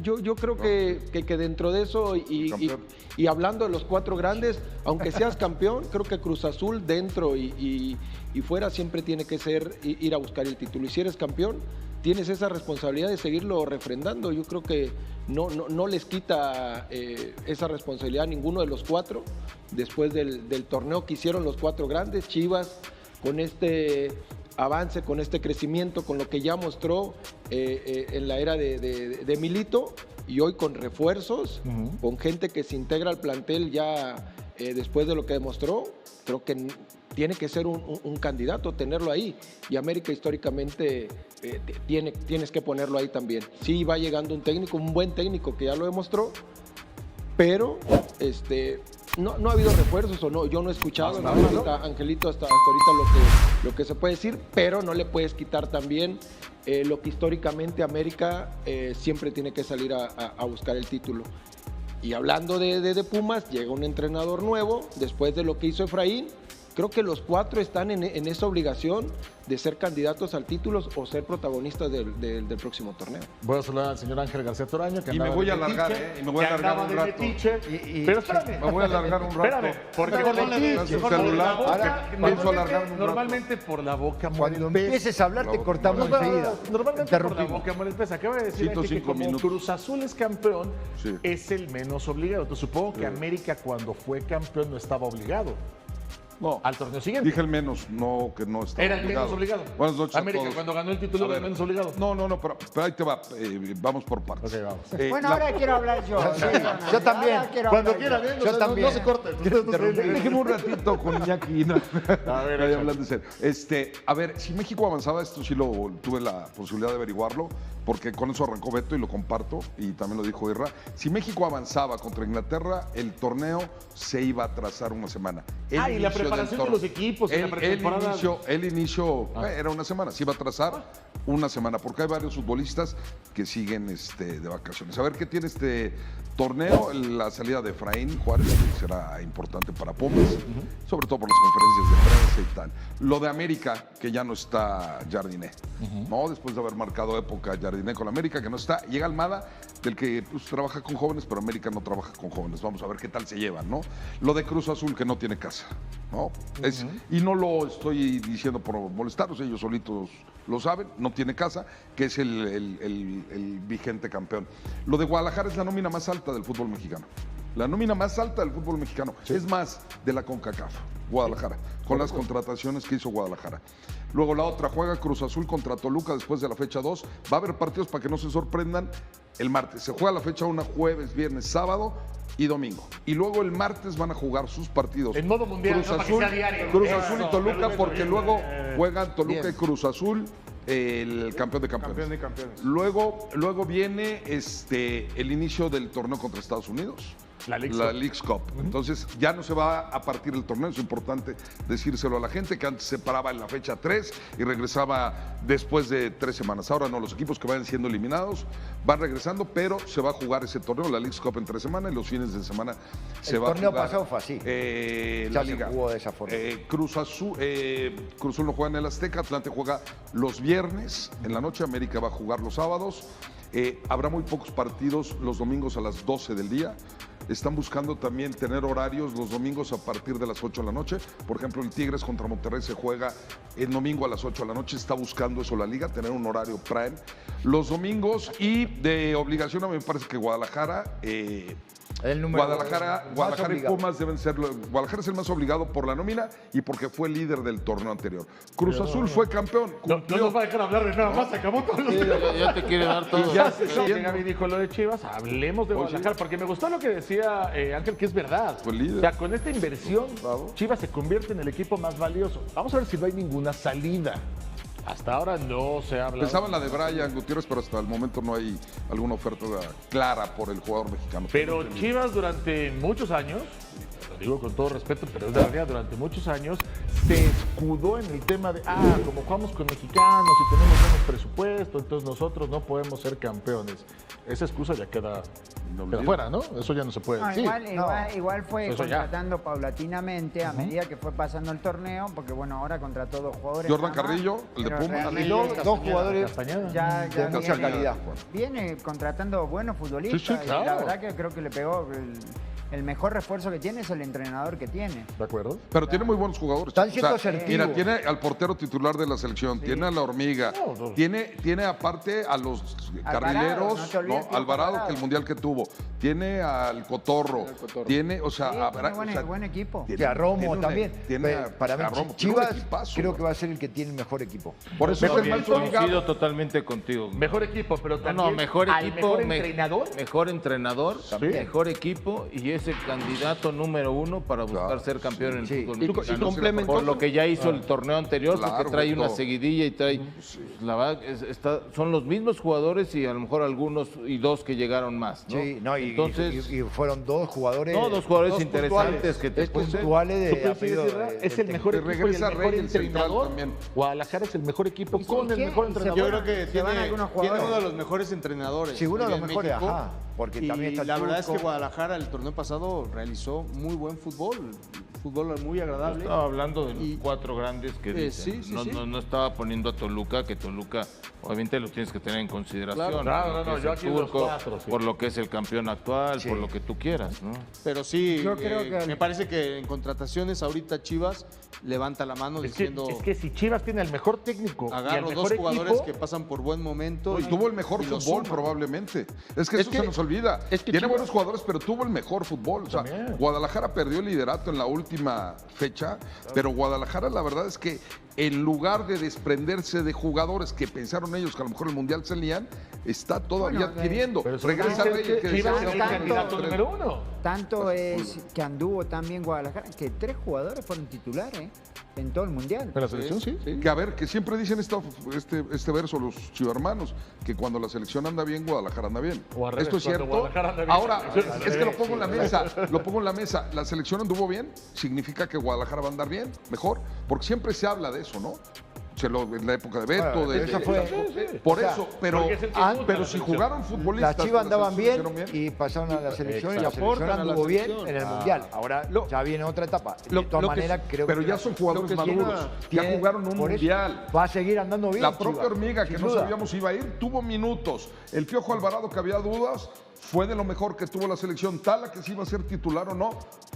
Yo creo que dentro de eso y hablando de los 4 grandes, aunque seas campeón, creo que Cruz Azul dentro y fuera siempre tiene que ser ir a buscar el título. Y si eres campeón, tienes esa responsabilidad de seguirlo refrendando. Yo creo que no les quita esa responsabilidad a ninguno de los 4 después del torneo que hicieron los 4 grandes. Chivas, con este avance, con este crecimiento, con lo que ya mostró en la era de Milito, y hoy con refuerzos, con gente que se integra al plantel ya después de lo que demostró, creo que tiene que ser un candidato, tenerlo ahí. Y América históricamente tienes que ponerlo ahí también. Sí, va llegando un técnico, un buen técnico que ya lo demostró, pero no ha habido refuerzos o no. Yo no he escuchado nada, Angelito, hasta ahorita lo que se puede decir, pero no le puedes quitar también lo que históricamente América siempre tiene que salir a buscar el título. Y hablando de Pumas, llega un entrenador nuevo, después de lo que hizo Efraín. Creo que los 4 están en esa obligación de ser candidatos al título o ser protagonistas del próximo torneo. Voy a saludar al señor Ángel García Toraño. Y me voy a alargar, y me voy a alargar un rato. Pero espérame. Me voy a alargar un rato. Espérame, porque Normalmente por la boca Cuando empieces a hablar te cortamos enseguida. Normalmente por la boca muere espesa. Acaba de decir que como minutos. Cruz Azul es campeón, Sí. es el menos obligado. Entonces, supongo que América cuando fue campeón no estaba obligado. No, Al torneo siguiente. dije el menos, no que no estaba Era el menos obligado. Buenas noches a América todos. cuando ganó el título A era ver, el menos obligado. No, pero ahí te va, vamos por partes. Ok, vamos. Bueno, ahora quiero hablar yo. Yo también. Cuando quieran, ¿eh? Yo también. No se corten. Déjeme un ratito con Iñaki. A ver, Ahí hablando en serio. A ver, si México avanzaba, esto sí lo tuve la posibilidad de averiguarlo, porque con eso arrancó Beto y lo comparto, y también lo dijo Irra. Si México avanzaba contra Inglaterra, el torneo se iba a trazar una semana. Y la preparación de los equipos, y la pretemporada. El inicio era una semana, se iba a trazar una semana, porque hay varios futbolistas que siguen de vacaciones. A ver qué tiene este torneo, la salida de Efraín Juárez, que será importante para Pumas, sobre todo por las conferencias de prensa y tal. Lo de América, que ya no está Jardiné, ¿no? Después de haber marcado época Jardiné con América, que no está, llega Almada, del que pues, trabaja con jóvenes, pero América no trabaja con jóvenes. Vamos a ver qué tal se llevan, ¿no? Lo de Cruz Azul, que no tiene casa, ¿no? Y no lo estoy diciendo por molestarlos, ellos solitos lo saben, no tiene casa, que es el vigente campeón. Lo de Guadalajara es la nómina más alta del fútbol mexicano. La nómina más alta del fútbol mexicano. Sí. Es más, de la CONCACAF, Guadalajara, con las contrataciones que hizo Guadalajara. Luego la otra, juega Cruz Azul contra Toluca después de la fecha 2. Va a haber partidos para que no se sorprendan el martes. Se juega la fecha 1 jueves, viernes, sábado y domingo. Y luego el martes van a jugar sus partidos. En modo mundial, Cruz Azul, Cruz Azul y Toluca, porque luego juegan Toluca y Cruz Azul, el campeón de campeones. Campeón de campeones. Luego viene el inicio del torneo contra Estados Unidos. La Leagues Cup. Entonces ya no se va a partir el torneo, es importante decírselo a la gente, que antes se paraba en la fecha 3 y regresaba después de 3 semanas. Ahora no, los equipos que vayan siendo eliminados van regresando, pero se va a jugar ese torneo, la Leagues Cup en 3 semanas, y los fines de semana se va a jugar. El torneo pasado fue así. La Se Liga. jugó de esa forma. Cruz Azul no juega en el Azteca, Atlante juega los viernes en la noche, América va a jugar los sábados. Habrá muy pocos partidos los domingos a las 12 del día. Están buscando también tener horarios los domingos a partir de las 8 de la noche. Por ejemplo, el Tigres contra Monterrey se juega el domingo a las 8 de la noche. Está buscando eso la liga, tener un horario prime los domingos. Y de obligación, a mí me parece que Guadalajara... Guadalajara y Pumas deben ser. Guadalajara es el más obligado por la nómina y porque fue líder del torneo anterior. Cruz Azul fue campeón. No nos va a dejar hablar de nada más, acabó todo. Ya te quiere dar todo. Ya Gaby dijo lo de Chivas, hablemos de Guadalajara, porque me gustó lo que decía Ángel, que es verdad. Fue líder. O sea, con esta inversión, Chivas se convierte en el equipo más valioso. Vamos a ver si no hay ninguna salida. Hasta ahora no se habla. Pensaba en la de Brian Gutiérrez, pero hasta el momento no hay alguna oferta clara por el jugador mexicano. Pero Chivas durante muchos años digo con todo respeto, pero es de la realidad, durante muchos años se escudó en el tema de, como jugamos con mexicanos y tenemos menos presupuesto, entonces nosotros no podemos ser campeones. Esa excusa ya queda fuera, ¿no? Eso ya no se puede decir. Igual fue Eso ya. contratando paulatinamente a medida que fue pasando el torneo, porque bueno, ahora contrató 2 jugadores. Jordan nada más, Carrillo, el de pero Pumas. realmente Dos jugadores ya de mucha viene- calidad. Viene contratando buenos futbolistas. Sí, claro. Y la verdad que creo que le pegó. El mejor refuerzo que tiene es el entrenador que tiene. ¿De acuerdo? Pero tiene muy buenos jugadores. Están siendo asertivos. Mira, tiene al portero titular de la selección, tiene a la hormiga, tiene aparte a los carrileros, no te olvides, Piojo Alvarado, Alvarado. que el mundial que tuvo, tiene al Cotorro, tiene, o sea, Sí, habrá- tiene o sea, buen equipo. Que a Romo tiene también. tiene Para mí, a Romo, tiene un Chivas equipazo, creo güey. que va a ser el que tiene el mejor equipo. Por eso es el más Coincido obligado. totalmente contigo. Mejor equipo, pero también No, mejor al equipo. mejor entrenador. Mejor entrenador, mejor equipo y es el candidato número 1 para buscar Claro. ser campeón en el Sí. fútbol Y mexicano. complementó Por lo con- que ya hizo el torneo anterior, Claro, porque trae una Beto. seguidilla y trae. La verdad, son los mismos jugadores y a lo mejor algunos y 2 que llegaron más. ¿no? Sí, no, Entonces, y fueron 2 jugadores. no, 2 jugadores dos interesantes que te puntuales. puse. Puntuales de ¿Tú coincides, apellido Isra? de- Es el del mejor que equipo y el regresa mejor Rey, el central entrenador. también. Guadalajara es el mejor equipo con el quién? mejor Se entrenador. Yo creo que Se tiene, van algunos tiene jugadores. uno de los mejores entrenadores. Sí, uno de los en mejores, México. ajá, porque Y también está el la verdad es Turco. que Guadalajara el torneo pasado realizó muy buen fútbol muy agradable. Estaba hablando de los Y- 4 grandes que dicen. sí, no, sí. No estaba poniendo a Toluca, que Toluca obviamente lo tienes que tener en consideración. Claro, por lo no, que es yo el aquí los 4, sí. por lo que es el campeón actual, Sí. por lo que tú quieras, ¿no? Pero sí, Yo creo que me parece que en contrataciones ahorita Chivas levanta la mano diciendo Es que si Chivas tiene el mejor técnico y el agarro mejor 2 jugadores equipo, que pasan por buen momento. Tuvo el mejor y lo fútbol suman. probablemente. Es que Es eso que- se nos olvida. es que Tiene Chivas- buenos jugadores, pero tuvo el mejor fútbol. O sea, También. Guadalajara perdió el liderato en la última fecha, pero Guadalajara la verdad es que en lugar de desprenderse de jugadores que pensaron ellos que a lo mejor el Mundial salían, está todavía Bueno, adquiriendo. pero eso Regresa es Reyes, que que Chivas decía es que el era un candidato tres. número 1. Tanto es que anduvo también Guadalajara, que 3 jugadores fueron titulares en todo el mundial. En la selección, sí. Que a ver, que siempre dicen este verso los chivermanos, que cuando la selección anda bien, Guadalajara anda bien. O al revés, Esto es cuando cierto. Guadalajara anda bien. Ahora, Sí, es que lo pongo en la mesa, La selección anduvo bien, significa que Guadalajara va a andar bien, mejor, porque siempre se habla de eso, ¿no? En la época de Beto, Bueno, de eso fue- por o sea, eso, pero, porque es el que junta pero la si selección. jugaron futbolistas, Las Chivas andaban bien, selección hicieron y pasaron a la selección y la Exacto. selección Aportan a la anduvo bien selección. en el Mundial. Ahora ya viene otra etapa. De lo todas que- maneras, creo pero que ya son jugadores lo que maduros, tiene- ya jugaron un por eso mundial. va a seguir andando bien. La propia Chivas, hormiga, que sin no duda. sabíamos si iba a ir, tuvo minutos. El Piojo Alvarado, que había dudas, fue de lo mejor que tuvo la selección. Tala, que si iba a ser titular o no,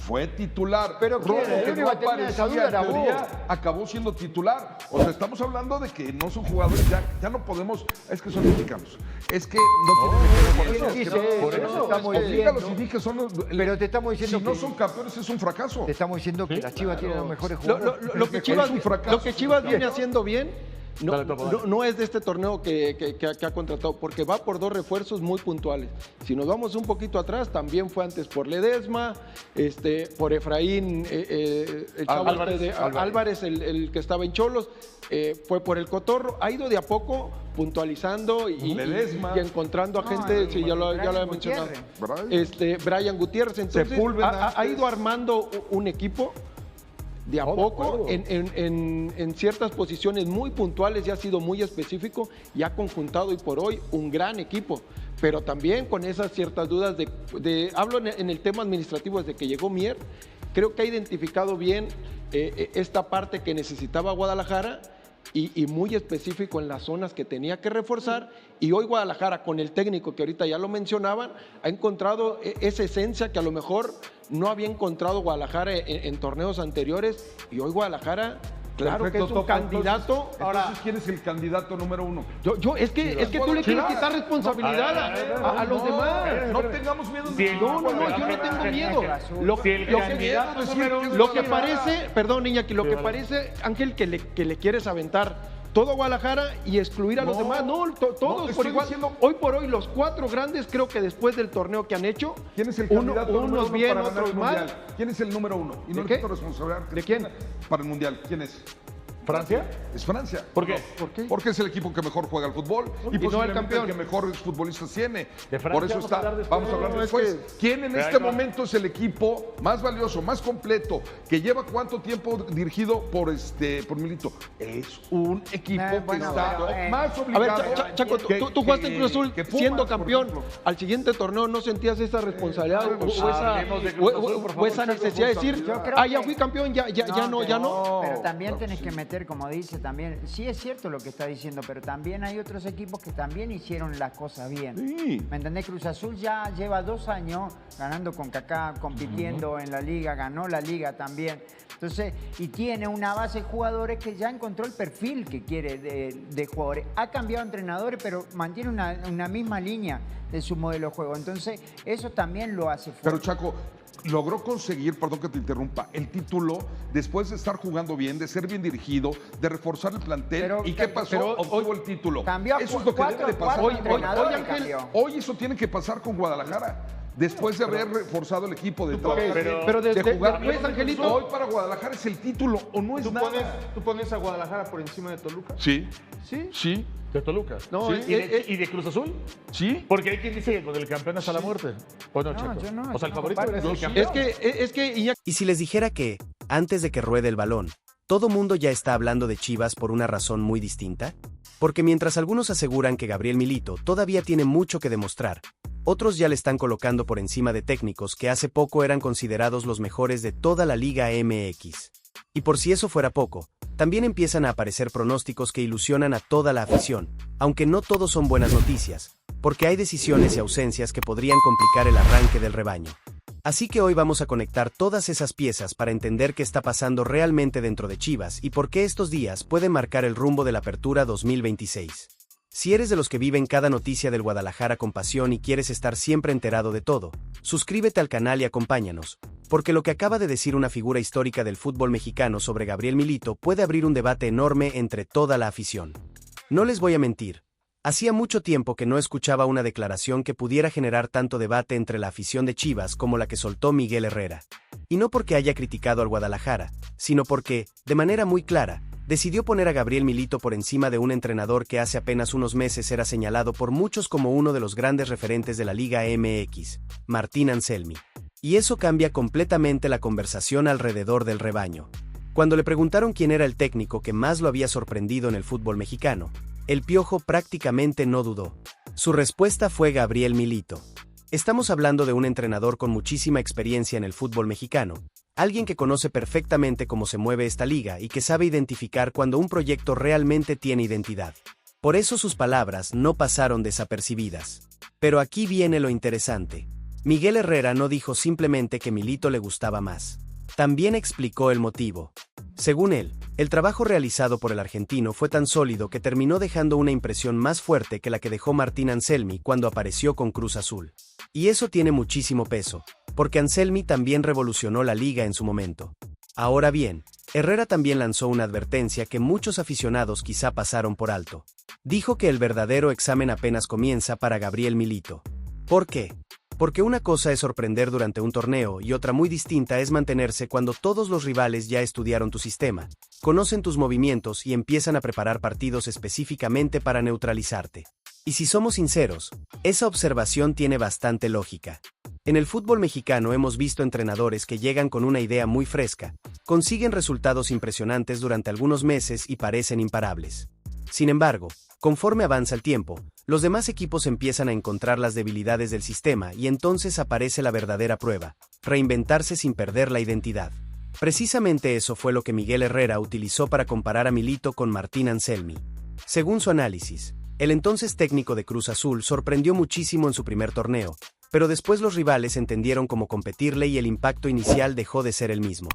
fue titular. Pero ¿quién? Romo, El que único no que tenía esa aparecía duda en era teoría, vos. acabó siendo titular. O sea, estamos hablando de que no son jugadores, ya no podemos, es que son mexicanos. Es que no tienen que ver con ¿quién eso. Es que dice no- eso? por Eso eso estamos oblígalos diciendo. y di que son los- Pero te estamos diciendo si no que- son campeones es un fracaso. Te estamos diciendo que las Chivas tienen los mejores Lo, jugadores. lo- lo que Chivas, es un fracaso, lo que Chivas es un viene fracaso. haciendo bien no, Dale, Topo, dale. no es de este torneo que ha contratado, porque va por 2 refuerzos muy puntuales. Si nos vamos un poquito atrás, también fue antes por Ledesma, por Efraín, el chavo Álvarez, Álvarez, el que estaba en Cholos, fue por el Cotorro. Ha ido de a poco puntualizando y Ledesma. encontrando a No, gente, sí, ya lo Brian había mencionado. Gutiérrez. Brian Gutiérrez, entonces Sepúlveda ha ido armando un equipo de a No, de poco acuerdo. en ciertas posiciones muy puntuales, ya ha sido muy específico y ha conjuntado hoy por hoy un gran equipo, pero también con esas ciertas dudas hablo en el tema administrativo desde que llegó Mier, creo que ha identificado bien esta parte que necesitaba Guadalajara y muy específico en las zonas que tenía que reforzar, y hoy Guadalajara con el técnico que ahorita ya lo mencionaban, ha encontrado esa esencia que a lo mejor no había encontrado Guadalajara en torneos anteriores, y hoy Guadalajara, claro Perfecto, que es un Topo. candidato. Entonces, ¿quién es el candidato número 1? Es que tú le quieres quitar responsabilidad a los demás. No tengamos miedo. No, yo no tengo miedo. candidato Lo que parece, perdón, Iñaki, lo que parece, Ángel, que le quieres aventar todo a Guadalajara y excluir a los demás. No, todos estoy por igual. diciendo- Hoy por hoy, los 4 grandes, creo que después del torneo que han hecho, ¿Quién es el candidato número unos 1 bien, para ganar otros el mal. mundial? ¿Quién es el número 1? Y no ¿De le qué? quito responsabilidad. ¿De quién? Para el mundial. ¿Quién es? ¿Francia? Es Francia. ¿Por qué? Porque es el equipo que mejor juega al fútbol y no el posiblemente campeón. el que mejores futbolistas tiene. De Francia Por eso vamos a hablar después. vamos a hablar No, es después. que- ¿Quién en Pero este ahí va. momento es el equipo más valioso, más completo, que lleva cuánto tiempo dirigido por Milito? Es un equipo que bueno, está pero, más A ver, obligado. Chaco, tú jugaste en Cruz Azul que Pumas, siendo por campeón. ejemplo. Al siguiente torneo no sentías esa responsabilidad hablemos de Cruz Azul, por favor, o esa necesidad de decir, Yo creo ya que- fui campeón, ya no. Pero también tenés que meter, como dice también, sí es cierto lo que está diciendo, pero también hay otros equipos que también hicieron las cosas bien. Sí. ¿Me entendés? Cruz Azul ya lleva 2 años ganando con Kaká, compitiendo en la liga, ganó la liga también. Entonces, y tiene una base de jugadores que ya encontró el perfil que quiere de jugadores. Ha cambiado entrenadores, pero mantiene una misma línea de su modelo de juego. Entonces, eso también lo hace fuerte. Pero Chaco, logró conseguir, perdón que te interrumpa, el título después de estar jugando bien, de ser bien dirigido, de reforzar el plantel. Pero- ¿Y qué pasó? pero Obtuvo el título. cambió a Eso es lo que cuatro- debe de pasar. cuatro entrenadores Ángel, cambió. hoy eso tiene que pasar con Guadalajara. Después de haber reforzado el equipo de todo. pero desde- jugar después, bien. Angelito- Hoy para Guadalajara es el título o no es nada. ¿Tú pones a Guadalajara por encima de Toluca? Sí, Sí. sí, ¿De Toluca? No, ¿Y de Cruz Azul? sí. Porque hay quien dice que con el campeón hasta la muerte. ¿O no, No, Chaco? yo no, O sea, el yo no favorito comparto. es el Yo sí. campeón. Es que Iñaki, Y si les dijera que, antes de que ruede el balón, todo mundo ya está hablando de Chivas por una razón muy distinta? Porque mientras algunos aseguran que Gabriel Milito todavía tiene mucho que demostrar, otros ya le están colocando por encima de técnicos que hace poco eran considerados los mejores de toda la Liga MX. Y por si eso fuera poco, también empiezan a aparecer pronósticos que ilusionan a toda la afición, aunque no todos son buenas noticias, porque hay decisiones y ausencias que podrían complicar el arranque del rebaño. Así que hoy vamos a conectar todas esas piezas para entender qué está pasando realmente dentro de Chivas y por qué estos días pueden marcar el rumbo de la Apertura 2026. Si eres de los que viven cada noticia del Guadalajara con pasión y quieres estar siempre enterado de todo, suscríbete al canal y acompáñanos, porque lo que acaba de decir una figura histórica del fútbol mexicano sobre Gabriel Milito puede abrir un debate enorme entre toda la afición. No les voy a mentir. Hacía mucho tiempo que no escuchaba una declaración que pudiera generar tanto debate entre la afición de Chivas como la que soltó Miguel Herrera. Y no porque haya criticado al Guadalajara, sino porque, de manera muy clara, decidió poner a Gabriel Milito por encima de un entrenador que hace apenas unos meses era señalado por muchos como uno de los grandes referentes de la Liga MX, Martín Anselmi. Y eso cambia completamente la conversación alrededor del rebaño. Cuando le preguntaron quién era el técnico que más lo había sorprendido en el fútbol mexicano, el Piojo prácticamente no dudó. Su respuesta fue Gabriel Milito. Estamos hablando de un entrenador con muchísima experiencia en el fútbol mexicano, alguien que conoce perfectamente cómo se mueve esta liga y que sabe identificar cuando un proyecto realmente tiene identidad. Por eso sus palabras no pasaron desapercibidas. Pero aquí viene lo interesante. Miguel Herrera no dijo simplemente que Milito le gustaba más. También explicó el motivo. Según él, el trabajo realizado por el argentino fue tan sólido que terminó dejando una impresión más fuerte que la que dejó Martín Anselmi cuando apareció con Cruz Azul. Y eso tiene muchísimo peso, porque Anselmi también revolucionó la liga en su momento. Ahora bien, Herrera también lanzó una advertencia que muchos aficionados quizá pasaron por alto. Dijo que el verdadero examen apenas comienza para Gabriel Milito. ¿Por qué? Porque una cosa es sorprender durante un torneo y otra muy distinta es mantenerse cuando todos los rivales ya estudiaron tu sistema, conocen tus movimientos y empiezan a preparar partidos específicamente para neutralizarte. Y si somos sinceros, esa observación tiene bastante lógica. En el fútbol mexicano hemos visto entrenadores que llegan con una idea muy fresca, consiguen resultados impresionantes durante algunos meses y parecen imparables. Sin embargo, conforme avanza el tiempo, los demás equipos empiezan a encontrar las debilidades del sistema y entonces aparece la verdadera prueba, reinventarse sin perder la identidad. Precisamente eso fue lo que Miguel Herrera utilizó para comparar a Milito con Martín Anselmi. Según su análisis, el entonces técnico de Cruz Azul sorprendió muchísimo en su primer torneo, pero después los rivales entendieron cómo competirle y el impacto inicial dejó de ser el mismo.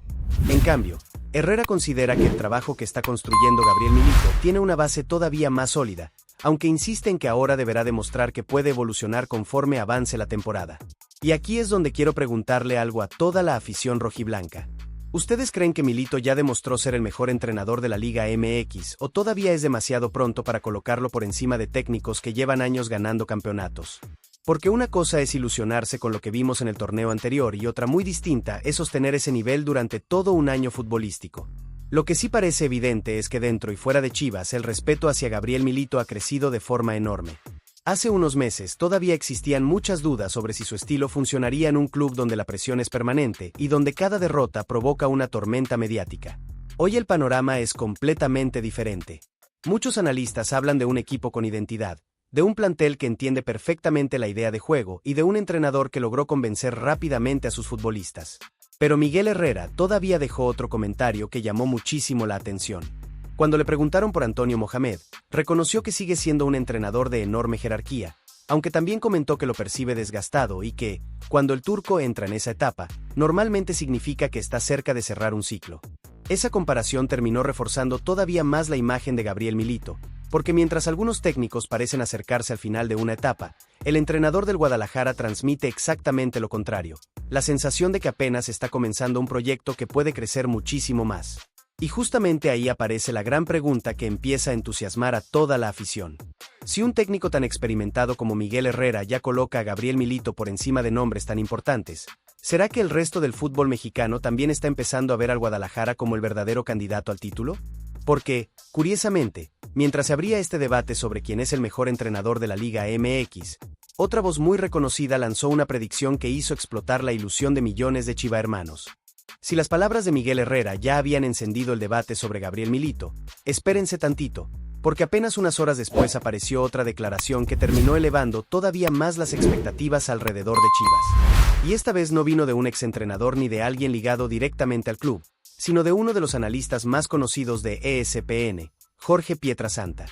En cambio, Herrera considera que el trabajo que está construyendo Gabriel Milito tiene una base todavía más sólida, aunque insiste en que ahora deberá demostrar que puede evolucionar conforme avance la temporada. Y aquí es donde quiero preguntarle algo a toda la afición rojiblanca. ¿Ustedes creen que Milito ya demostró ser el mejor entrenador de la Liga MX o todavía es demasiado pronto para colocarlo por encima de técnicos que llevan años ganando campeonatos? Porque una cosa es ilusionarse con lo que vimos en el torneo anterior y otra muy distinta es sostener ese nivel durante todo un año futbolístico. Lo que sí parece evidente es que dentro y fuera de Chivas el respeto hacia Gabriel Milito ha crecido de forma enorme. Hace unos meses todavía existían muchas dudas sobre si su estilo funcionaría en un club donde la presión es permanente y donde cada derrota provoca una tormenta mediática. Hoy el panorama es completamente diferente. Muchos analistas hablan de un equipo con identidad, de un plantel que entiende perfectamente la idea de juego y de un entrenador que logró convencer rápidamente a sus futbolistas. Pero Miguel Herrera todavía dejó otro comentario que llamó muchísimo la atención. Cuando le preguntaron por Antonio Mohamed, reconoció que sigue siendo un entrenador de enorme jerarquía, aunque también comentó que lo percibe desgastado y que, cuando el turco entra en esa etapa, normalmente significa que está cerca de cerrar un ciclo. Esa comparación terminó reforzando todavía más la imagen de Gabriel Milito, porque mientras algunos técnicos parecen acercarse al final de una etapa, el entrenador del Guadalajara transmite exactamente lo contrario, la sensación de que apenas está comenzando un proyecto que puede crecer muchísimo más. Y justamente ahí aparece la gran pregunta que empieza a entusiasmar a toda la afición. Si un técnico tan experimentado como Miguel Herrera ya coloca a Gabriel Milito por encima de nombres tan importantes, ¿será que el resto del fútbol mexicano también está empezando a ver al Guadalajara como el verdadero candidato al título? Porque, curiosamente, mientras se abría este debate sobre quién es el mejor entrenador de la Liga MX, otra voz muy reconocida lanzó una predicción que hizo explotar la ilusión de millones de chivahermanos. Si las palabras de Miguel Herrera ya habían encendido el debate sobre Gabriel Milito, espérense tantito, porque apenas unas horas después apareció otra declaración que terminó elevando todavía más las expectativas alrededor de Chivas. Y esta vez no vino de un exentrenador ni de alguien ligado directamente al club, sino de uno de los analistas más conocidos de ESPN, Jorge Pietrasanta.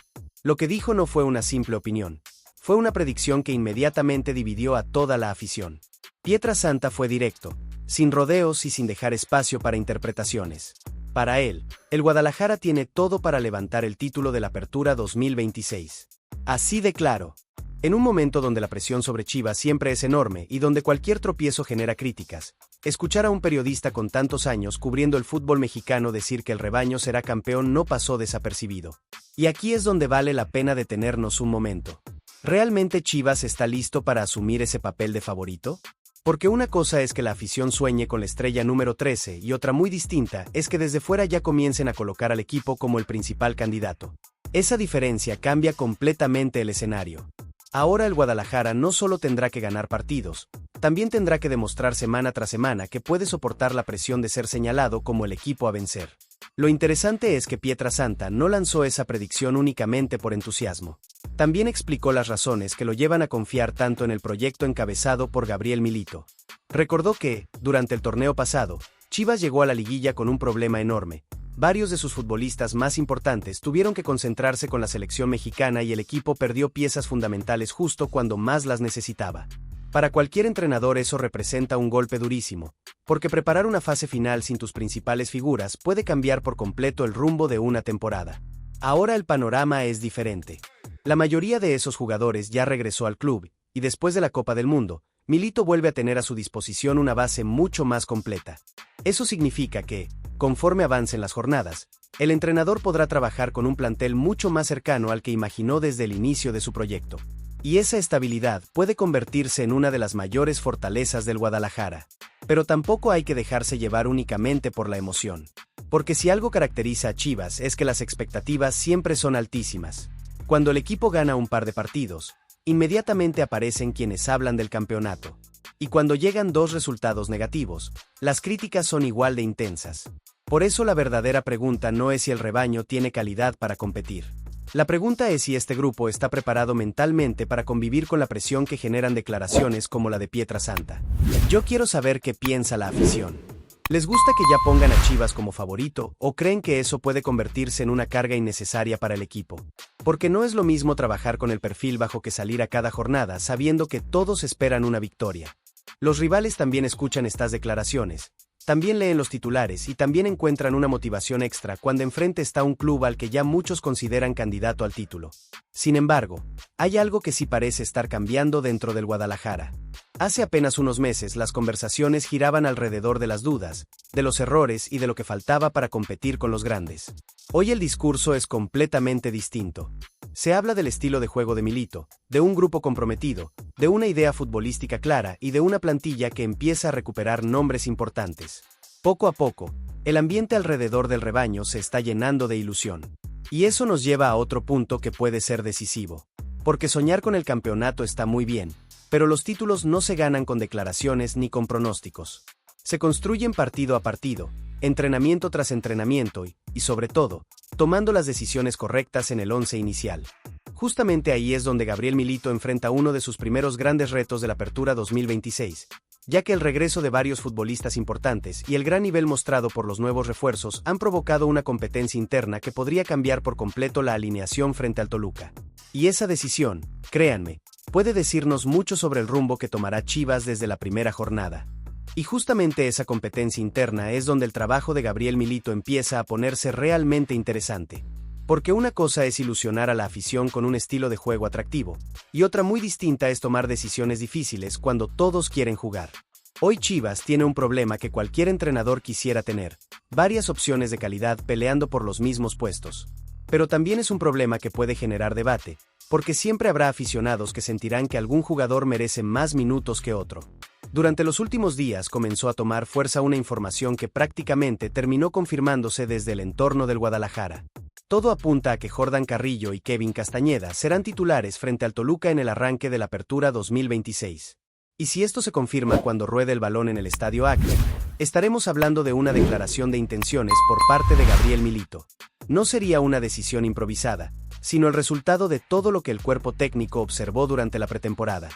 Lo que dijo no fue una simple opinión, fue una predicción que inmediatamente dividió a toda la afición. Pietrasanta fue directo, sin rodeos y sin dejar espacio para interpretaciones. Para él, el Guadalajara tiene todo para levantar el título de la Apertura 2026. Así de claro. En un momento donde la presión sobre Chivas siempre es enorme y donde cualquier tropiezo genera críticas, escuchar a un periodista con tantos años cubriendo el fútbol mexicano decir que el rebaño será campeón no pasó desapercibido. Y aquí es donde vale la pena detenernos un momento. ¿Realmente Chivas está listo para asumir ese papel de favorito? Porque una cosa es que la afición sueñe con la estrella número 13 y otra muy distinta es que desde fuera ya comiencen a colocar al equipo como el principal candidato. Esa diferencia cambia completamente el escenario. Ahora el Guadalajara no solo tendrá que ganar partidos, también tendrá que demostrar semana tras semana que puede soportar la presión de ser señalado como el equipo a vencer. Lo interesante es que Pietrasanta no lanzó esa predicción únicamente por entusiasmo. También explicó las razones que lo llevan a confiar tanto en el proyecto encabezado por Gabriel Milito. Recordó que, durante el torneo pasado, Chivas llegó a la liguilla con un problema enorme. Varios de sus futbolistas más importantes tuvieron que concentrarse con la selección mexicana y el equipo perdió piezas fundamentales justo cuando más las necesitaba. Para cualquier entrenador eso representa un golpe durísimo, porque preparar una fase final sin tus principales figuras puede cambiar por completo el rumbo de una temporada. Ahora el panorama es diferente. La mayoría de esos jugadores ya regresó al club, y después de la Copa del Mundo, Milito vuelve a tener a su disposición una base mucho más completa. Eso significa que, conforme avancen las jornadas, el entrenador podrá trabajar con un plantel mucho más cercano al que imaginó desde el inicio de su proyecto. Y esa estabilidad puede convertirse en una de las mayores fortalezas del Guadalajara. Pero tampoco hay que dejarse llevar únicamente por la emoción. Porque si algo caracteriza a Chivas es que las expectativas siempre son altísimas. Cuando el equipo gana un par de partidos, inmediatamente aparecen quienes hablan del campeonato. Y cuando llegan dos resultados negativos, las críticas son igual de intensas. Por eso la verdadera pregunta no es si el rebaño tiene calidad para competir. La pregunta es si este grupo está preparado mentalmente para convivir con la presión que generan declaraciones como la de Pietrasanta. Yo quiero saber qué piensa la afición. ¿Les gusta que ya pongan a Chivas como favorito o creen que eso puede convertirse en una carga innecesaria para el equipo? Porque no es lo mismo trabajar con el perfil bajo que salir a cada jornada sabiendo que todos esperan una victoria. Los rivales también escuchan estas declaraciones, también leen los titulares y también encuentran una motivación extra cuando enfrente está un club al que ya muchos consideran candidato al título. Sin embargo, hay algo que sí parece estar cambiando dentro del Guadalajara. Hace apenas unos meses las conversaciones giraban alrededor de las dudas, de los errores y de lo que faltaba para competir con los grandes. Hoy el discurso es completamente distinto. Se habla del estilo de juego de Milito, de un grupo comprometido, de una idea futbolística clara y de una plantilla que empieza a recuperar nombres importantes. Poco a poco, El ambiente alrededor del rebaño se está llenando de ilusión. Y eso nos lleva a otro punto que puede ser decisivo. Porque soñar con el campeonato está muy bien, pero los títulos no se ganan con declaraciones ni con pronósticos. Se construyen partido a partido, entrenamiento tras entrenamiento y sobre todo, tomando las decisiones correctas en el once inicial. Justamente ahí es donde Gabriel Milito enfrenta uno de sus primeros grandes retos de la Apertura 2026, ya que el regreso de varios futbolistas importantes y el gran nivel mostrado por los nuevos refuerzos han provocado una competencia interna que podría cambiar por completo la alineación frente al Toluca. Y esa decisión, créanme, puede decirnos mucho sobre el rumbo que tomará Chivas desde la primera jornada. Y justamente esa competencia interna es donde el trabajo de Gabriel Milito empieza a ponerse realmente interesante. Porque una cosa es ilusionar a la afición con un estilo de juego atractivo, y otra muy distinta es tomar decisiones difíciles cuando todos quieren jugar. Hoy Chivas tiene un problema que cualquier entrenador quisiera tener, varias opciones de calidad peleando por los mismos puestos. Pero también es un problema que puede generar debate, porque siempre habrá aficionados que sentirán que algún jugador merece más minutos que otro. Durante los últimos días comenzó a tomar fuerza una información que prácticamente terminó confirmándose desde el entorno del Guadalajara. Todo apunta a que Jordan Carrillo y Kevin Castañeda serán titulares frente al Toluca en el arranque de la Apertura 2026. Y si esto se confirma cuando ruede el balón en el Estadio Akron, estaremos hablando de una declaración de intenciones por parte de Gabriel Milito. No sería una decisión improvisada, sino el resultado de todo lo que el cuerpo técnico observó durante la pretemporada.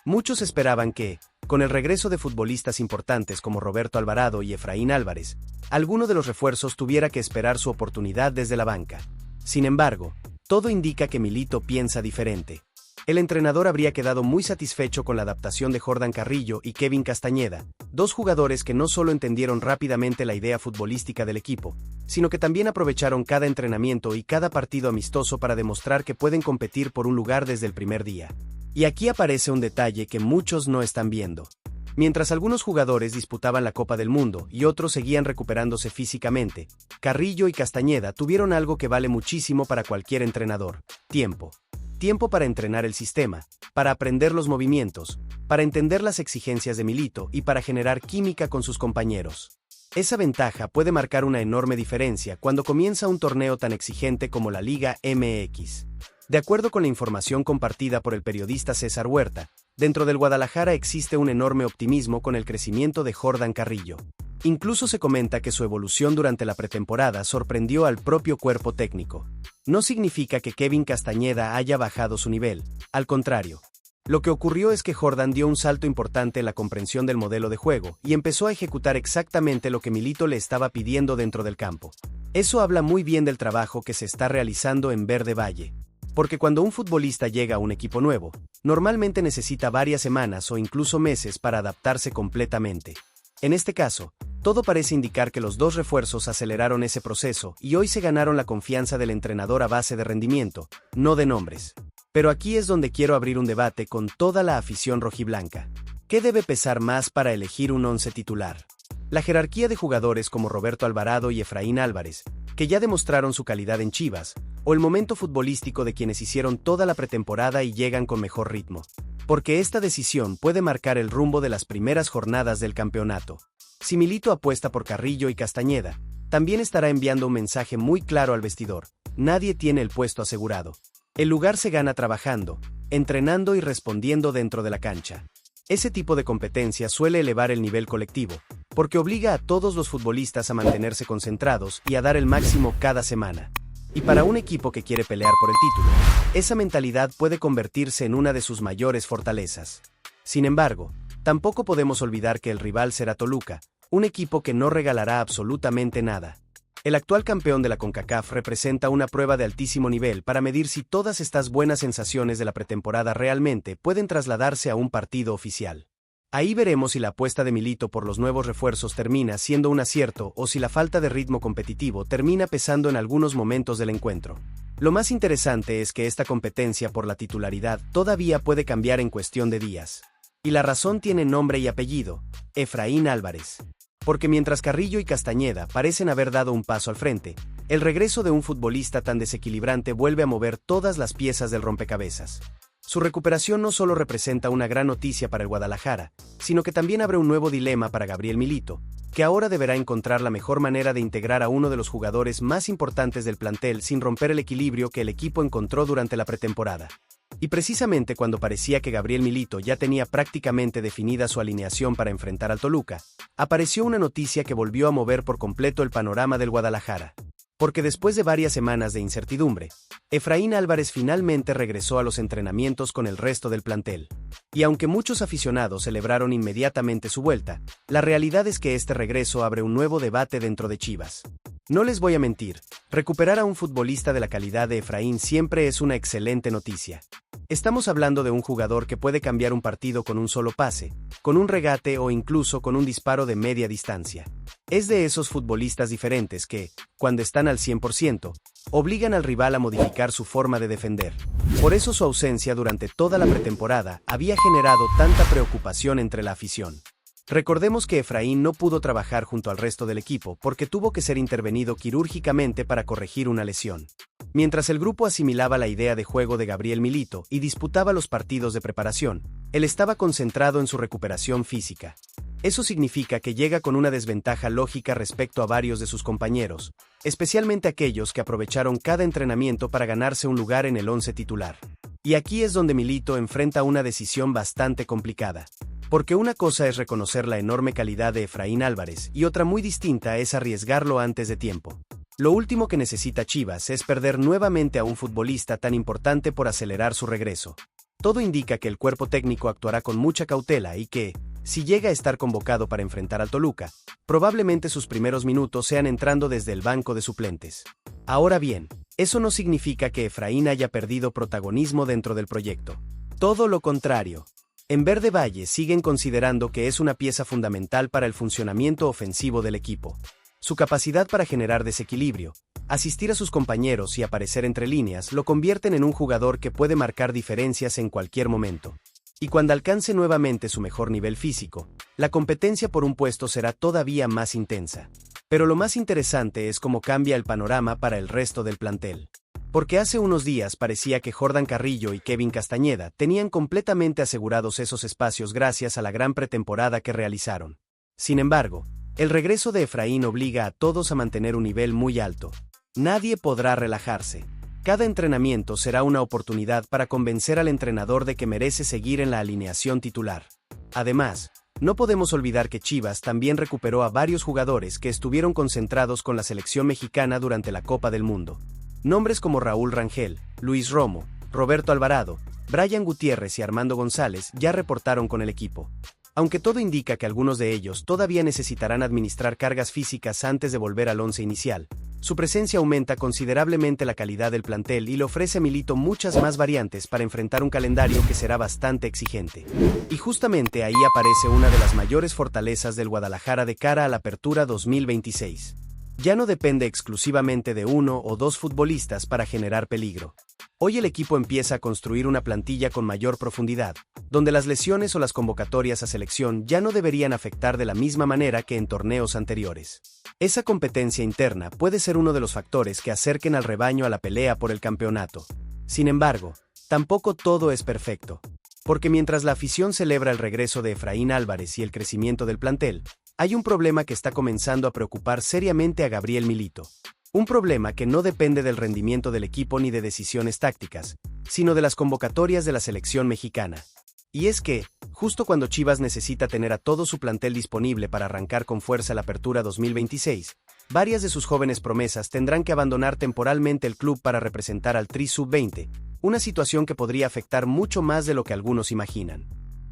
Muchos esperaban que, con el regreso de futbolistas importantes como Roberto Alvarado y Efraín Álvarez, alguno de los refuerzos tuviera que esperar su oportunidad desde la banca. Sin embargo, todo indica que Milito piensa diferente. El entrenador habría quedado muy satisfecho con la adaptación de Jordan Carrillo y Kevin Castañeda, dos jugadores que no solo entendieron rápidamente la idea futbolística del equipo, sino que también aprovecharon cada entrenamiento y cada partido amistoso para demostrar que pueden competir por un lugar desde el primer día. Y aquí aparece un detalle que muchos no están viendo. Mientras algunos jugadores disputaban la Copa del Mundo y otros seguían recuperándose físicamente, Carrillo y Castañeda tuvieron algo que vale muchísimo para cualquier entrenador: tiempo. Tiempo para entrenar el sistema, para aprender los movimientos, para entender las exigencias de Milito y para generar química con sus compañeros. Esa ventaja puede marcar una enorme diferencia cuando comienza un torneo tan exigente como la Liga MX. De acuerdo con la información compartida por el periodista César Huerta, dentro del Guadalajara existe un enorme optimismo con el crecimiento de Jordan Carrillo. Incluso se comenta que su evolución durante la pretemporada sorprendió al propio cuerpo técnico. No significa que Kevin Castañeda haya bajado su nivel, al contrario. Lo que ocurrió es que Jordan dio un salto importante en la comprensión del modelo de juego y empezó a ejecutar exactamente lo que Milito le estaba pidiendo dentro del campo. Eso habla muy bien del trabajo que se está realizando en Verde Valle. Porque cuando un futbolista llega a un equipo nuevo, normalmente necesita varias semanas o incluso meses para adaptarse completamente. En este caso, todo parece indicar que los dos refuerzos aceleraron ese proceso y hoy se ganaron la confianza del entrenador a base de rendimiento, no de nombres. Pero aquí es donde quiero abrir un debate con toda la afición rojiblanca. ¿Qué debe pesar más para elegir un once titular? La jerarquía de jugadores como Roberto Alvarado y Efraín Álvarez, que ya demostraron su calidad en Chivas, o el momento futbolístico de quienes hicieron toda la pretemporada y llegan con mejor ritmo. Porque esta decisión puede marcar el rumbo de las primeras jornadas del campeonato. Si Milito apuesta por Carrillo y Castañeda, también estará enviando un mensaje muy claro al vestidor: nadie tiene el puesto asegurado. El lugar se gana trabajando, entrenando y respondiendo dentro de la cancha. Ese tipo de competencia suele elevar el nivel colectivo, porque obliga a todos los futbolistas a mantenerse concentrados y a dar el máximo cada semana. Y para un equipo que quiere pelear por el título, esa mentalidad puede convertirse en una de sus mayores fortalezas. Sin embargo, tampoco podemos olvidar que el rival será Toluca, un equipo que no regalará absolutamente nada. El actual campeón de la CONCACAF representa una prueba de altísimo nivel para medir si todas estas buenas sensaciones de la pretemporada realmente pueden trasladarse a un partido oficial. Ahí veremos si la apuesta de Milito por los nuevos refuerzos termina siendo un acierto o si la falta de ritmo competitivo termina pesando en algunos momentos del encuentro. Lo más interesante es que esta competencia por la titularidad todavía puede cambiar en cuestión de días. Y la razón tiene nombre y apellido: Efraín Álvarez. Porque mientras Carrillo y Castañeda parecen haber dado un paso al frente, el regreso de un futbolista tan desequilibrante vuelve a mover todas las piezas del rompecabezas. Su recuperación no solo representa una gran noticia para el Guadalajara, sino que también abre un nuevo dilema para Gabriel Milito, que ahora deberá encontrar la mejor manera de integrar a uno de los jugadores más importantes del plantel sin romper el equilibrio que el equipo encontró durante la pretemporada. Y precisamente cuando parecía que Gabriel Milito ya tenía prácticamente definida su alineación para enfrentar al Toluca, apareció una noticia que volvió a mover por completo el panorama del Guadalajara. Porque después de varias semanas de incertidumbre, Efraín Álvarez finalmente regresó a los entrenamientos con el resto del plantel. Y aunque muchos aficionados celebraron inmediatamente su vuelta, la realidad es que este regreso abre un nuevo debate dentro de Chivas. No les voy a mentir, recuperar a un futbolista de la calidad de Efraín siempre es una excelente noticia. Estamos hablando de un jugador que puede cambiar un partido con un solo pase, con un regate o incluso con un disparo de media distancia. Es de esos futbolistas diferentes que, cuando están al 100%, obligan al rival a modificar su forma de defender. Por eso su ausencia durante toda la pretemporada había generado tanta preocupación entre la afición. Recordemos que Efraín no pudo trabajar junto al resto del equipo porque tuvo que ser intervenido quirúrgicamente para corregir una lesión. Mientras el grupo asimilaba la idea de juego de Gabriel Milito y disputaba los partidos de preparación, él estaba concentrado en su recuperación física. Eso significa que llega con una desventaja lógica respecto a varios de sus compañeros, especialmente aquellos que aprovecharon cada entrenamiento para ganarse un lugar en el once titular. Y aquí es donde Milito enfrenta una decisión bastante complicada. Porque una cosa es reconocer la enorme calidad de Efraín Álvarez y otra muy distinta es arriesgarlo antes de tiempo. Lo último que necesita Chivas es perder nuevamente a un futbolista tan importante por acelerar su regreso. Todo indica que el cuerpo técnico actuará con mucha cautela y que, si llega a estar convocado para enfrentar al Toluca, probablemente sus primeros minutos sean entrando desde el banco de suplentes. Ahora bien, eso no significa que Efraín haya perdido protagonismo dentro del proyecto. Todo lo contrario. En Verde Valle siguen considerando que es una pieza fundamental para el funcionamiento ofensivo del equipo. Su capacidad para generar desequilibrio, asistir a sus compañeros y aparecer entre líneas lo convierten en un jugador que puede marcar diferencias en cualquier momento. Y cuando alcance nuevamente su mejor nivel físico, la competencia por un puesto será todavía más intensa. Pero lo más interesante es cómo cambia el panorama para el resto del plantel. Porque hace unos días parecía que Jordan Carrillo y Kevin Castañeda tenían completamente asegurados esos espacios gracias a la gran pretemporada que realizaron. Sin embargo, el regreso de Efraín obliga a todos a mantener un nivel muy alto. Nadie podrá relajarse. Cada entrenamiento será una oportunidad para convencer al entrenador de que merece seguir en la alineación titular. Además, no podemos olvidar que Chivas también recuperó a varios jugadores que estuvieron concentrados con la selección mexicana durante la Copa del Mundo. Nombres como Raúl Rangel, Luis Romo, Roberto Alvarado, Brian Gutiérrez y Armando González ya reportaron con el equipo. Aunque todo indica que algunos de ellos todavía necesitarán administrar cargas físicas antes de volver al once inicial, su presencia aumenta considerablemente la calidad del plantel y le ofrece a Milito muchas más variantes para enfrentar un calendario que será bastante exigente. Y justamente ahí aparece una de las mayores fortalezas del Guadalajara de cara a la Apertura 2026. Ya no depende exclusivamente de uno o dos futbolistas para generar peligro. Hoy el equipo empieza a construir una plantilla con mayor profundidad, donde las lesiones o las convocatorias a selección ya no deberían afectar de la misma manera que en torneos anteriores. Esa competencia interna puede ser uno de los factores que acerquen al rebaño a la pelea por el campeonato. Sin embargo, tampoco todo es perfecto. Porque mientras la afición celebra el regreso de Efraín Álvarez y el crecimiento del plantel, hay un problema que está comenzando a preocupar seriamente a Gabriel Milito. Un problema que no depende del rendimiento del equipo ni de decisiones tácticas, sino de las convocatorias de la selección mexicana. Y es que, justo cuando Chivas necesita tener a todo su plantel disponible para arrancar con fuerza la Apertura 2026, varias de sus jóvenes promesas tendrán que abandonar temporalmente el club para representar al Tri Sub-20, una situación que podría afectar mucho más de lo que algunos imaginan.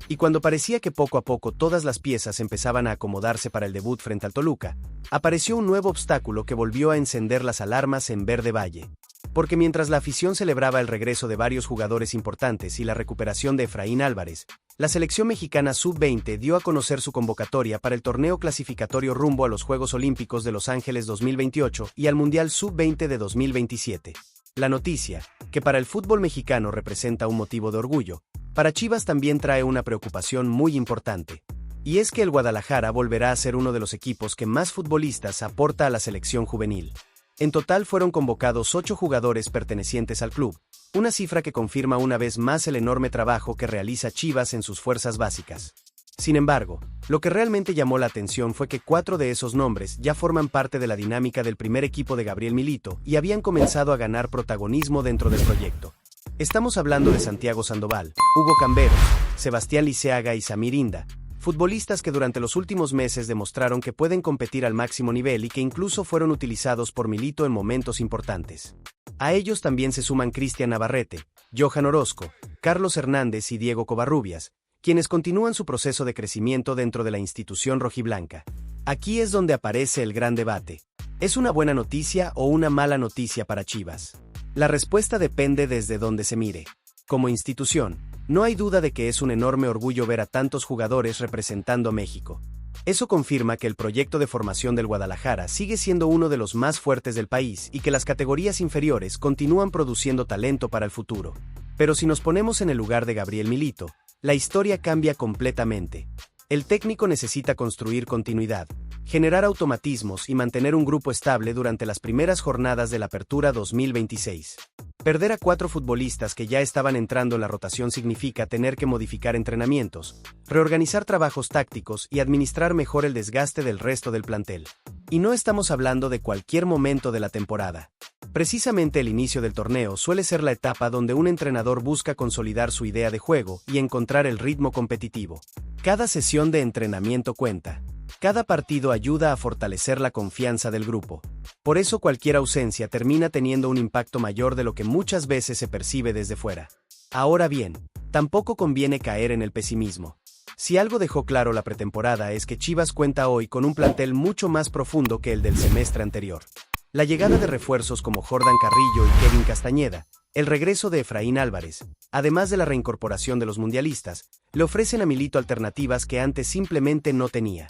Y cuando parecía que poco a poco todas las piezas empezaban a acomodarse para el debut frente al Toluca, apareció un nuevo obstáculo que volvió a encender las alarmas en Verde Valle. Porque mientras la afición celebraba el regreso de varios jugadores importantes y la recuperación de Efraín Álvarez, la selección mexicana Sub-20 dio a conocer su convocatoria para el torneo clasificatorio rumbo a los Juegos Olímpicos de Los Ángeles 2028 y al Mundial Sub-20 de 2027. La noticia, que para el fútbol mexicano representa un motivo de orgullo, para Chivas también trae una preocupación muy importante. Y es que el Guadalajara volverá a ser uno de los equipos que más futbolistas aporta a la selección juvenil. En total fueron convocados 8 jugadores pertenecientes al club, una cifra que confirma una vez más el enorme trabajo que realiza Chivas en sus fuerzas básicas. Sin embargo, lo que realmente llamó la atención fue que 4 de esos nombres ya forman parte de la dinámica del primer equipo de Gabriel Milito y habían comenzado a ganar protagonismo dentro del proyecto. Estamos hablando de Santiago Sandoval, Hugo Camberos, Sebastián Liceaga y Samir Inda, futbolistas que durante los últimos meses demostraron que pueden competir al máximo nivel y que incluso fueron utilizados por Milito en momentos importantes. A ellos también se suman Cristian Navarrete, Johan Orozco, Carlos Hernández y Diego Covarrubias, quienes continúan su proceso de crecimiento dentro de la institución rojiblanca. Aquí es donde aparece el gran debate. ¿Es una buena noticia o una mala noticia para Chivas? La respuesta depende desde donde se mire. Como institución, no hay duda de que es un enorme orgullo ver a tantos jugadores representando a México. Eso confirma que el proyecto de formación del Guadalajara sigue siendo uno de los más fuertes del país y que las categorías inferiores continúan produciendo talento para el futuro. Pero si nos ponemos en el lugar de Gabriel Milito, la historia cambia completamente. El técnico necesita construir continuidad, generar automatismos y mantener un grupo estable durante las primeras jornadas de la Apertura 2026. Perder a 4 futbolistas que ya estaban entrando en la rotación significa tener que modificar entrenamientos, reorganizar trabajos tácticos y administrar mejor el desgaste del resto del plantel. Y no estamos hablando de cualquier momento de la temporada. Precisamente el inicio del torneo suele ser la etapa donde un entrenador busca consolidar su idea de juego y encontrar el ritmo competitivo. Cada sesión de entrenamiento cuenta. Cada partido ayuda a fortalecer la confianza del grupo. Por eso cualquier ausencia termina teniendo un impacto mayor de lo que muchas veces se percibe desde fuera. Ahora bien, tampoco conviene caer en el pesimismo. Si algo dejó claro la pretemporada es que Chivas cuenta hoy con un plantel mucho más profundo que el del semestre anterior. La llegada de refuerzos como Jordan Carrillo y Kevin Castañeda, el regreso de Efraín Álvarez, además de la reincorporación de los mundialistas, le ofrecen a Milito alternativas que antes simplemente no tenía.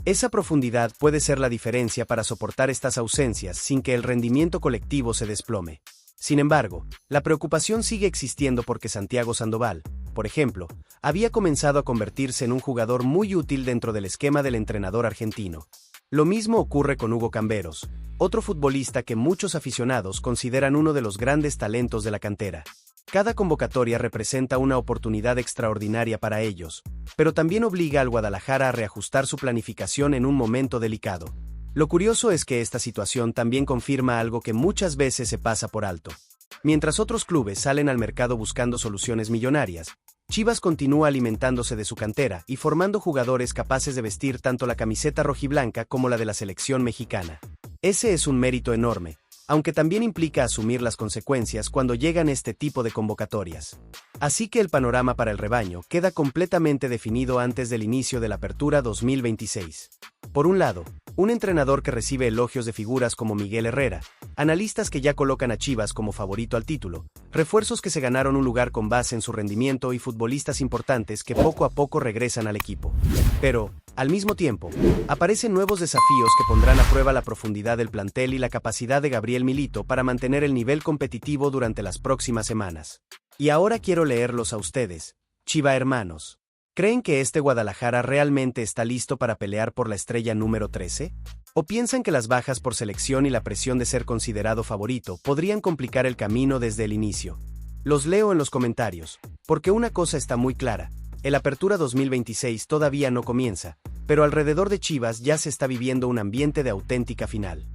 Esa profundidad puede ser la diferencia para soportar estas ausencias sin que el rendimiento colectivo se desplome. Sin embargo, la preocupación sigue existiendo porque Santiago Sandoval, por ejemplo, había comenzado a convertirse en un jugador muy útil dentro del esquema del entrenador argentino. Lo mismo ocurre con Hugo Camberos, otro futbolista que muchos aficionados consideran uno de los grandes talentos de la cantera. Cada convocatoria representa una oportunidad extraordinaria para ellos, pero también obliga al Guadalajara a reajustar su planificación en un momento delicado. Lo curioso es que esta situación también confirma algo que muchas veces se pasa por alto. Mientras otros clubes salen al mercado buscando soluciones millonarias, Chivas continúa alimentándose de su cantera y formando jugadores capaces de vestir tanto la camiseta rojiblanca como la de la selección mexicana. Ese es un mérito enorme, aunque también implica asumir las consecuencias cuando llegan este tipo de convocatorias. Así que el panorama para el rebaño queda completamente definido antes del inicio de la Apertura 2026. Por un lado, un entrenador que recibe elogios de figuras como Miguel Herrera, analistas que ya colocan a Chivas como favorito al título, refuerzos que se ganaron un lugar con base en su rendimiento y futbolistas importantes que poco a poco regresan al equipo. Pero, al mismo tiempo, aparecen nuevos desafíos que pondrán a prueba la profundidad del plantel y la capacidad de Gabriel Milito para mantener el nivel competitivo durante las próximas semanas. Y ahora quiero leerlos a ustedes, Chiva hermanos. ¿Creen que este Guadalajara realmente está listo para pelear por la estrella número 13? ¿O piensan que las bajas por selección y la presión de ser considerado favorito podrían complicar el camino desde el inicio? Los leo en los comentarios, porque una cosa está muy clara, el Apertura 2026 todavía no comienza, pero alrededor de Chivas ya se está viviendo un ambiente de auténtica final.